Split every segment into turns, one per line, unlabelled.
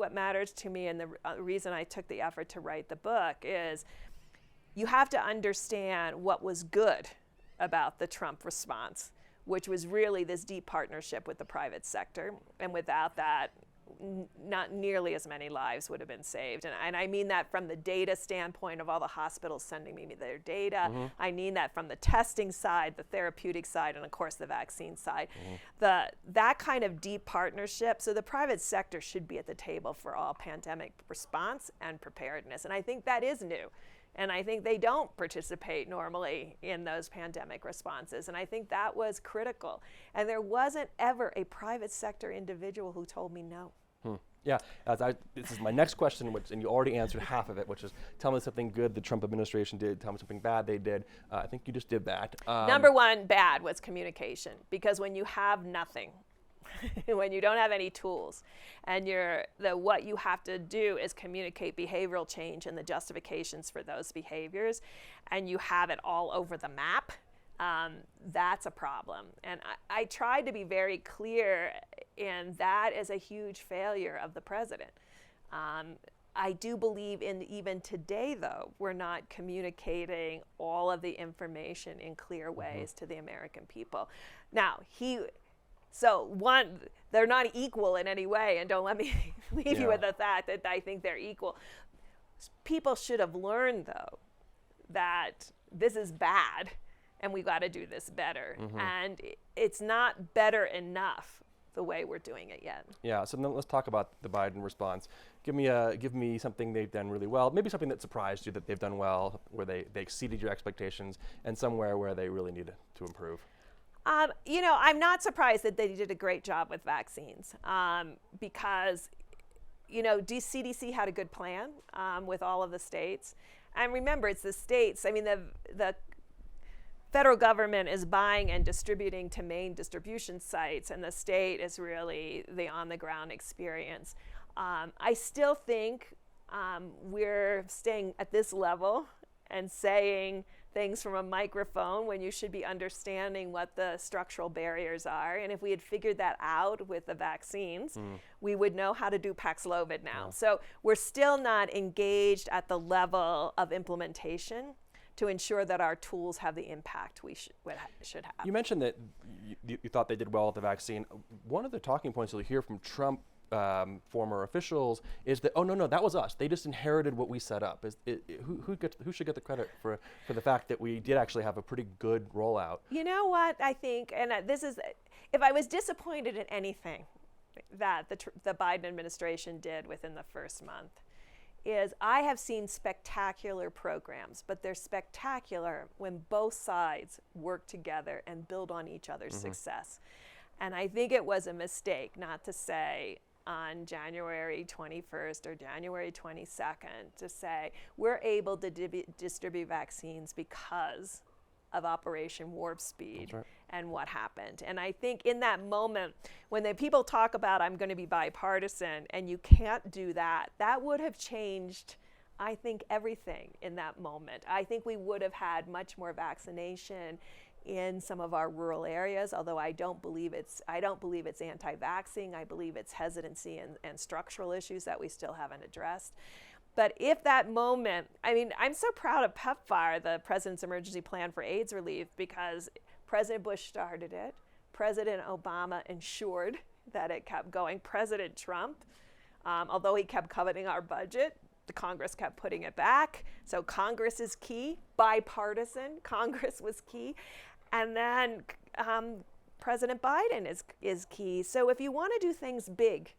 what matters to me, and the reason I took the effort to write the book, is you have to understand what was good about the Trump response, which was really this deep partnership with the private sector. And without that, not nearly as many lives would have been saved. And I mean that from the data standpoint of all the hospitals sending me their data. I mean that from the testing side, the therapeutic side, and of course the vaccine side. That kind of deep partnership, so the private sector should be at the table for all pandemic response and preparedness. And I think that is new. And I think they don't participate normally in those pandemic responses. And I think that was critical. And there wasn't ever a private sector individual who told me no.
Yeah, this is my next question, and you already answered half of it, which is tell me something good the Trump administration did, tell me something bad they did. I think you just did that.
Number one bad was communication, because when you have nothing, when you don't have any tools, and what you have to do is communicate behavioral change and the justifications for those behaviors, and you have it all over the map, that's a problem. And I tried to be very clear, and that is a huge failure of the president. I do believe even today, though, we're not communicating all of the information in clear ways to the American people. Now, they're not equal in any way, and don't let me leave you with the fact that I think they're equal. People should have learned, though, that this is bad, and we've got to do this better. And it's not better enough the way we're doing it yet.
Yeah, so then let's talk about the Biden response. Give me something they've done really well, maybe something that surprised you that they've done well, where they exceeded your expectations, and somewhere where they really need to improve.
I'm not surprised that they did a great job with vaccines, because, CDC had a good plan with all of the states. And remember, it's the states. I mean, the federal government is buying and distributing to main distribution sites, and the state is really the on-the-ground experience. I still think we're staying at this level and saying things from a microphone when you should be understanding what the structural barriers are. And if we had figured that out with the vaccines, we would know how to do Paxlovid now. So we're still not engaged at the level of implementation to ensure that our tools have the impact we should have.
You mentioned that you thought they did well with the vaccine. One of the talking points you'll hear from Trump former officials is that, oh, no, that was us. They just inherited what we set up. Who should get the credit for the fact that we did actually have a pretty good rollout?
You know what I think, and this is, if I was disappointed in anything that the Biden administration did within the first month, is I have seen spectacular programs, but they're spectacular when both sides work together and build on each other's success. And I think it was a mistake not to say on January 21st or January 22nd to say we're able to distribute vaccines because of Operation Warp Speed and what happened. And I think in that moment, when the people talk about I'm going to be bipartisan and you can't do that, that would have changed, I think, everything in that moment. I think we would have had much more vaccination in some of our rural areas, although I don't believe it's anti-vaxxing. I believe it's hesitancy and structural issues that we still haven't addressed. But if that moment, I mean, I'm so proud of PEPFAR, the President's Emergency Plan for AIDS Relief, because President Bush started it, President Obama ensured that it kept going, President Trump, although he kept coveting our budget, the Congress kept putting it back. So Congress is key, bipartisan, Congress was key. And then President Biden is key. So if you want to do things big,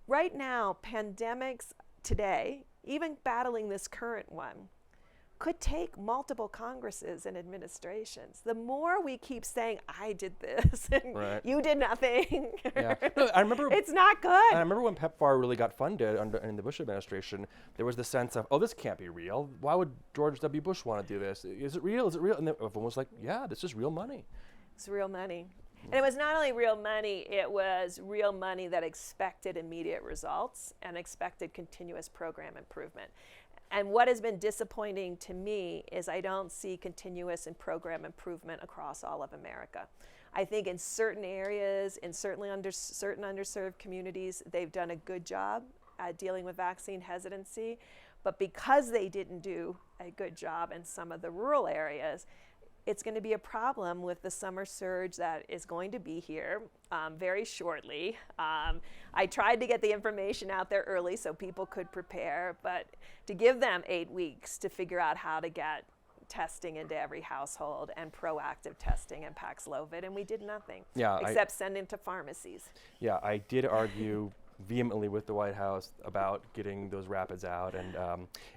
right now, pandemics today, even battling this current one, could take multiple Congresses and administrations. The more we keep saying, I did this, and you did nothing,
no, I remember,
it's not good.
I remember when PEPFAR really got funded in the Bush administration, there was the sense of, oh, this can't be real. Why would George W. Bush want to do this? Is it real? Is it real? And everyone was like, yeah, this is real money.
It's real money. And it was not only real money, it was real money that expected immediate results and expected continuous program improvement. And what has been disappointing to me is I don't see continuous and program improvement across all of America. I think in certain areas, in certain underserved communities, they've done a good job at dealing with vaccine hesitancy. But because they didn't do a good job in some of the rural areas, it's going to be a problem with the summer surge that is going to be here very shortly. I tried to get the information out there early so people could prepare, but to give them 8 weeks to figure out how to get testing into every household and proactive testing and Paxlovid, and we did nothing except send it to pharmacies.
Yeah, I did argue vehemently with the White House about getting those rapids out, and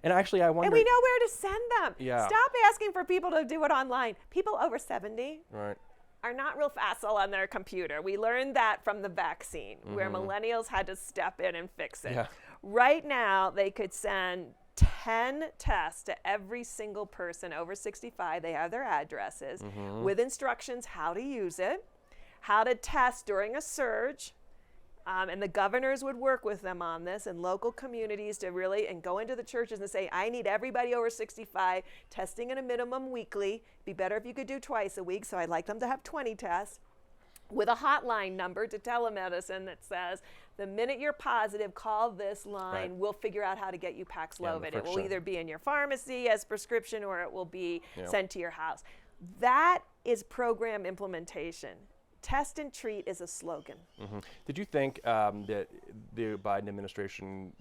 actually I wonder.
And we know where to send them.
Yeah.
Stop asking for people to do it online. People over 70 are not real facile on their computer. We learned that from the vaccine, where millennials had to step in and fix it.
Yeah.
Right now, they could send 10 tests to every single person over 65. They have their addresses with instructions how to use it, how to test during a surge. And the governors would work with them on this, and local communities to really, and go into the churches and say, I need everybody over 65 testing at a minimum weekly. Be better if you could do twice a week, so I'd like them to have 20 tests. With a hotline number to telemedicine that says, the minute you're positive, call this line. We'll figure out how to get you Paxlovid. It will either be in your pharmacy as prescription, or it will be sent to your house. That is program implementation. Test and treat is a slogan.
Did you think that the Biden administration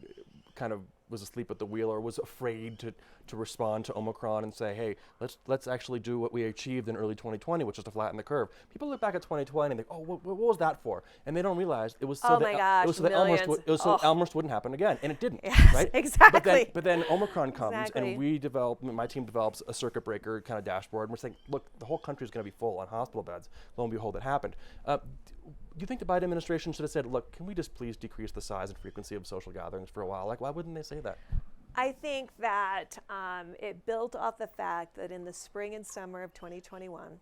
kind of was asleep at the wheel, or was afraid to respond to Omicron and say, hey, let's actually do what we achieved in early 2020, which is to flatten the curve? People look back at 2020 and think, oh, what was that for? And they don't realize it was so that Elmhurst wouldn't happen again, and it didn't.
Yes,
right?
exactly.
But then Omicron comes, and my team develops a circuit breaker kind of dashboard, and we're saying, look, the whole country is going to be full on hospital beds. Lo and behold, it happened. Do you think the Biden administration should have said, look, can we just please decrease the size and frequency of social gatherings for a while? Like, why wouldn't they say that?
I think that it built off the fact that in the spring and summer of 2021,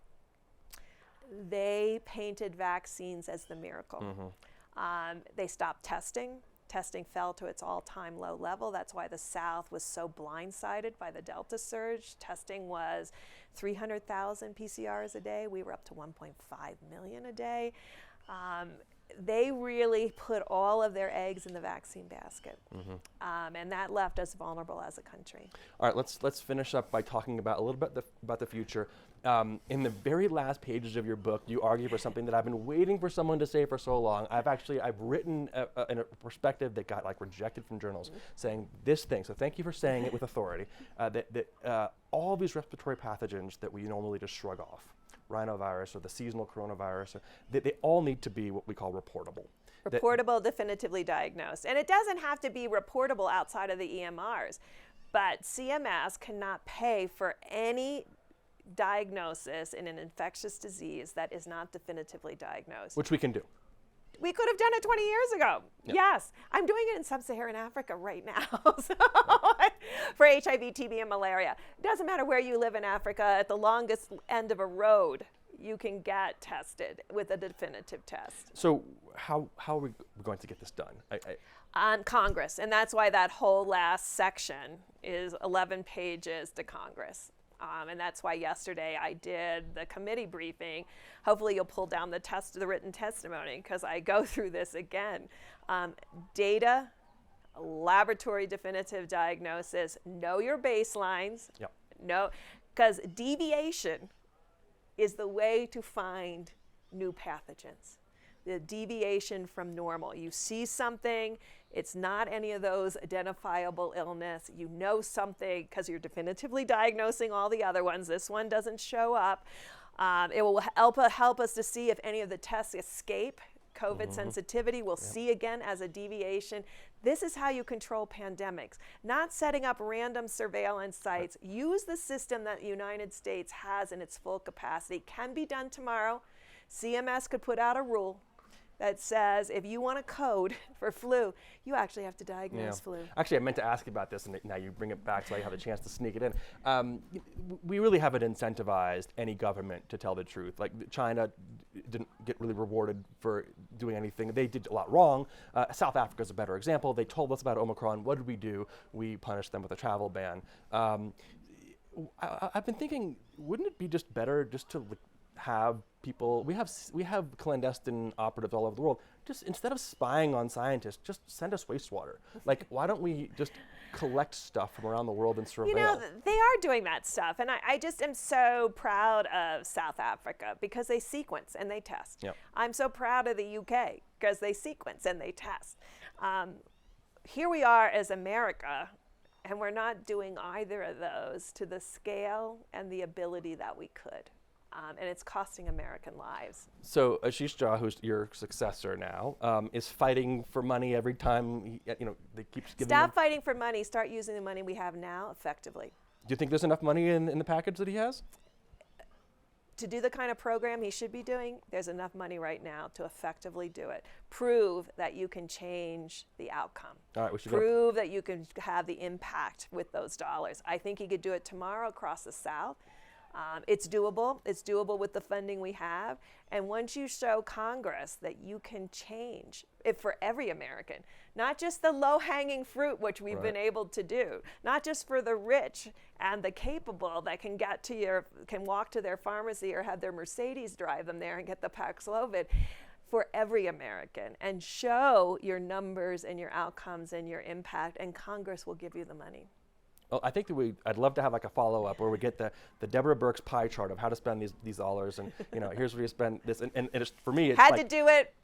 they painted vaccines as the miracle. They stopped testing. Testing fell to its all-time low level. That's why the South was so blindsided by the Delta surge. Testing was 300,000 PCRs a day. We were up to 1.5 million a day. They really put all of their eggs in the vaccine basket, and that left us vulnerable as a country. All
right, let's finish up by talking about a little bit about the future. In the very last pages of your book, you argue for something that I've been waiting for someone to say for so long. I've written a perspective that got rejected from journals, saying this thing. So thank you for saying it with authority. That all these respiratory pathogens that we normally just shrug off, rhinovirus or the seasonal coronavirus, they all need to be what we call reportable.
Reportable, definitively diagnosed. And it doesn't have to be reportable outside of the EMRs, but CMS cannot pay for any diagnosis in an infectious disease that is not definitively diagnosed.
Which we can do.
We could have done it 20 years ago. Yep. Yes. I'm doing it in sub-Saharan Africa right now for HIV, TB, and malaria. It doesn't matter where you live in Africa. At the longest end of a road, you can get tested with a definitive test.
So how are we going to get this done?
On Congress. And that's why that whole last section is 11 pages to Congress. And that's why yesterday I did the committee briefing. Hopefully you'll pull down the written testimony, because I go through this again. Data, laboratory definitive diagnosis, know your baselines. Yep. Because deviation is the way to find new pathogens. The deviation from normal. You see something, it's not any of those identifiable illness. You know something because you're definitively diagnosing all the other ones. This one doesn't show up. It will help us to see if any of the tests escape. COVID sensitivity we'll see again as a deviation. This is how you control pandemics, not setting up random surveillance sites. Use the system that the United States has in its full capacity. Can be done tomorrow. CMS could put out a rule that says if you want a code for flu, you actually have to diagnose flu.
Actually, I meant to ask you about this, and now you bring it back so I have a chance to sneak it in. We really haven't incentivized any government to tell the truth. Like China didn't get really rewarded for doing anything. They did a lot wrong. South Africa is a better example. They told us about Omicron. What did we do? We punished them with a travel ban. I've been thinking, wouldn't it be just better just to have people, we have clandestine operatives all over the world, just instead of spying on scientists, just send us wastewater. Like, why don't we just collect stuff from around the world and surveil?
You know, they are doing that stuff, and I just am so proud of South Africa because they sequence and they test.
Yep.
I'm so proud of the UK because they sequence and they test. Here we are as America, and we're not doing either of those to the scale and the ability that we could. And it's costing American lives.
So Ashish Jha, who's your successor now, is fighting for money every time, they keep giving
Stop fighting for money. Start using the money we have now effectively.
Do you think there's enough money in the package that he has?
To do the kind of program he should be doing, there's enough money right now to effectively do it. Prove that you can change the outcome.
All right, we should
Prove that you can have the impact with those dollars. I think he could do it tomorrow across the South. It's doable. It's doable with the funding we have. And once you show Congress that you can change it for every American, not just the low-hanging fruit, which we've been able to do, not just for the rich and the capable that can can walk to their pharmacy or have their Mercedes drive them there and get the Paxlovid, for every American, and show your numbers and your outcomes and your impact, and Congress will give you the money.
Well, I think that I'd love to have like a follow-up where we get the Deborah Birx pie chart of how to spend these dollars, and here's where you spend this, and it's, for me, it's
had
like,
to do it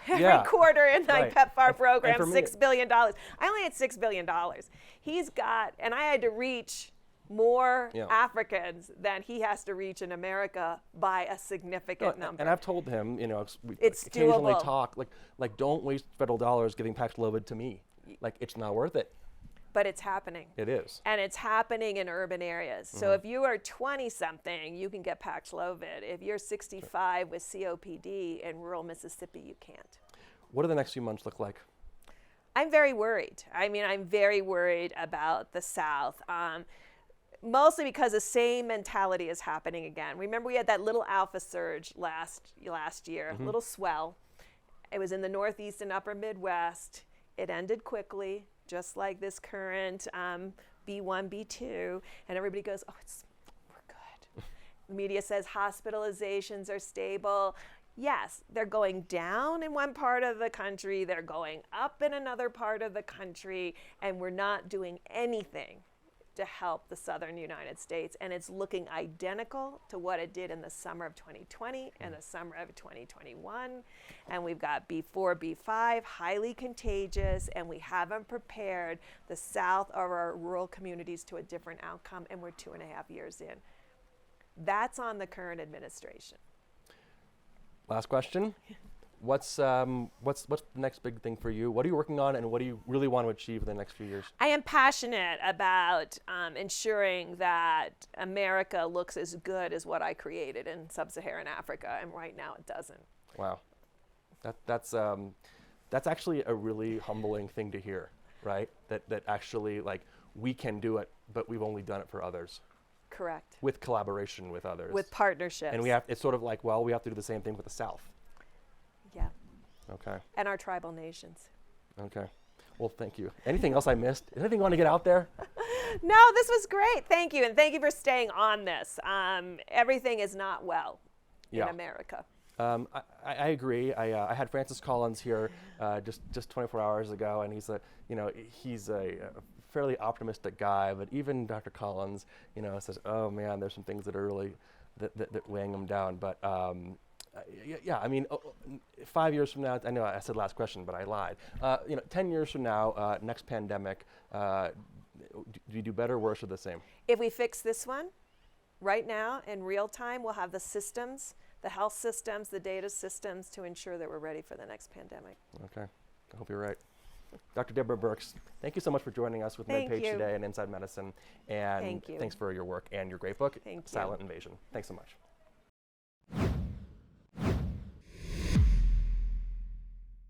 every quarter in my PEPFAR program, $6 billion. I only had $6 billion. He's got, and I had to reach more Africans than he has to reach in America by a significant number.
And I've told him, we
it's
occasionally
doable.
talk, like don't waste federal dollars giving Paxlovid to me. Like, it's not worth it.
But it's happening.
It is.
And it's happening in urban areas. So if you are 20-something, you can get Paxlovid. If you're 65 with COPD in rural Mississippi, you can't.
What do the next few months look like?
I'm very worried. I'm very worried about the South. Mostly because the same mentality is happening again. Remember, we had that little alpha surge last year, little swell. It was in the Northeast and upper Midwest. It ended quickly, just like this current B1, B2, and everybody goes, we're good. The media says hospitalizations are stable. Yes, they're going down in one part of the country, they're going up in another part of the country, and we're not doing anything to help the southern United States, and it's looking identical to what it did in the summer of 2020 and the summer of 2021. And we've got B4, B5, highly contagious, and we haven't prepared the South or our rural communities to a different outcome, and we're 2.5 years in. That's on the current administration.
Last question. What's the next big thing for you? What are you working on, and what do you really want to achieve in the next few years?
I am passionate about ensuring that America looks as good as what I created in sub-Saharan Africa, and right now it doesn't.
Wow, that's actually a really humbling thing to hear, right? That actually, like, we can do it, but we've only done it for others.
Correct.
With collaboration with others.
With partnerships.
And it's sort of like, well, we have to do the same thing with the South.
Yeah.
Okay.
And our tribal nations.
Okay. Well, thank you. Anything else I missed? Anything you want to get out there?
No, this was great. Thank you. And thank you for staying on this. Everything is not well in America.
I agree. I had Francis Collins here just 24 hours ago, and he's a fairly optimistic guy, but even Dr. Collins, says, oh man, there's some things that are really that weighing him down. But 5 years from now, I know I said last question, but I lied. 10 years from now, next pandemic, do you do better, worse, or the same?
If we fix this one, right now, in real time, we'll have the systems, the health systems, the data systems to ensure that we're ready for the next pandemic.
Okay, I hope you're right. Dr. Deborah Birx, thank you so much for joining us with MedPage Today and Inside Medicine. And thanks for your work and your great book, Silent Invasion. Thanks so much.